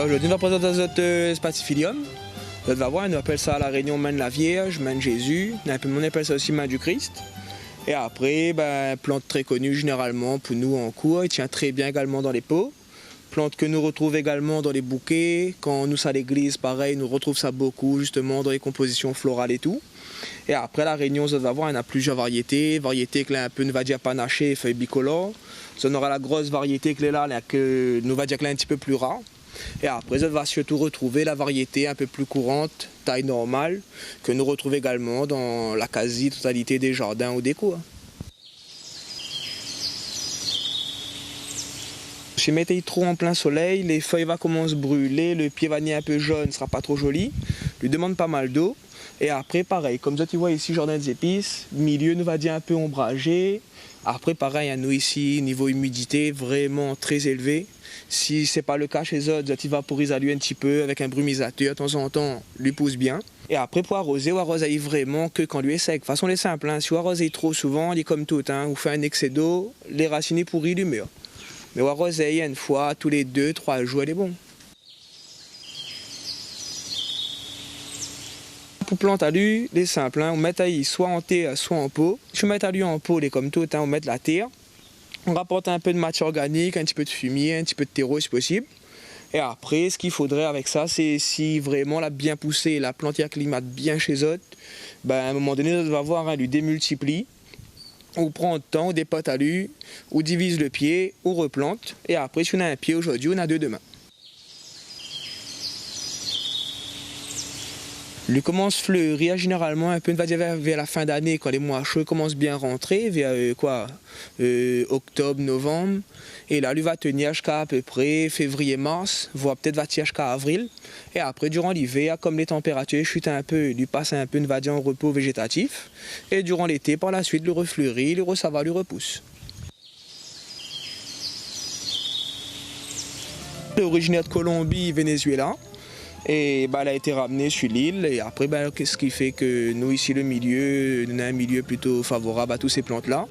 Aujourd'hui, on va présenter notre spatifilium. Vous allez voir, on appelle ça à la Réunion main de la Vierge, main de Jésus. On appelle ça aussi main du Christ. Et après, plante très connue généralement pour nous en cours. Il tient très bien également dans les pots. Plante que nous retrouvons également dans les bouquets. Quand nous sommes à l'église, pareil, nous retrouvons ça beaucoup justement dans les compositions florales et tout. Et après la Réunion, vous allez voir, il y en a plusieurs variétés. Variétés qui sont un peu, nous va dire, panachées, feuilles bicolores. On aura la grosse variété qui est là, que nous va dire qu'elle est un petit peu plus rare. Et après, on va surtout retrouver la variété un peu plus courante, taille normale, que nous retrouvons également dans la quasi-totalité des jardins ou des cours. Si vous mettez trop en plein soleil, les feuilles vont commencer à brûler, le pied va venir un peu jaune, ne sera pas trop joli. Lui demande pas mal d'eau. Et après, pareil, comme ça tu vois ici, jardin des épices, milieu nous va dire un peu ombragé. Après, pareil, à nous ici, niveau humidité vraiment très élevé. Si ce n'est pas le cas chez eux, tu vaporises à lui un petit peu avec un brumisateur, de temps en temps, lui pousse bien. Et après, pour arroser, on arrose vraiment que quand lui est sec. De toute façon, c'est simple, hein. Si vous arrosez trop souvent, il est comme tout, hein. Vous faites un excès d'eau, les racines pourries, lui meurent. Mais on arrose une fois, tous les 2-3 jours, elle est bon. Pour planter à lui, c'est simple, hein. On met à lui soit en terre, soit en pot. Si on met à lui en pot, il est comme tout, hein. On met de la terre. On rapporte un peu de matière organique, un petit peu de fumier, un petit peu de terreau si possible. Et après, ce qu'il faudrait avec ça, c'est si vraiment la bien poussée, la plante acclimate bien chez eux, à un moment donné, on va voir, hein, lui démultiplie. On prend le temps, on dépote à lui, on divise le pied, on replante. Et après, si on a un pied aujourd'hui, on a deux demain. Il commence à fleurir généralement un peu vers la fin d'année, quand les mois chauds commencent bien à rentrer, vers octobre, novembre. Et là, lui va tenir jusqu'à à peu près février-mars, voire peut-être va tenir jusqu'à avril. Et après, durant l'hiver, comme les températures chutent un peu, lui passe un peu, va dire, en repos végétatif. Et durant l'été, par la suite, le refleurit, ça va, lui repousse. Il est originaire de Colombie, Venezuela. Et elle a été ramenée sur l'île. Et après, qu'est-ce qui fait que nous, ici, le milieu, on a un milieu plutôt favorable à toutes ces plantes-là.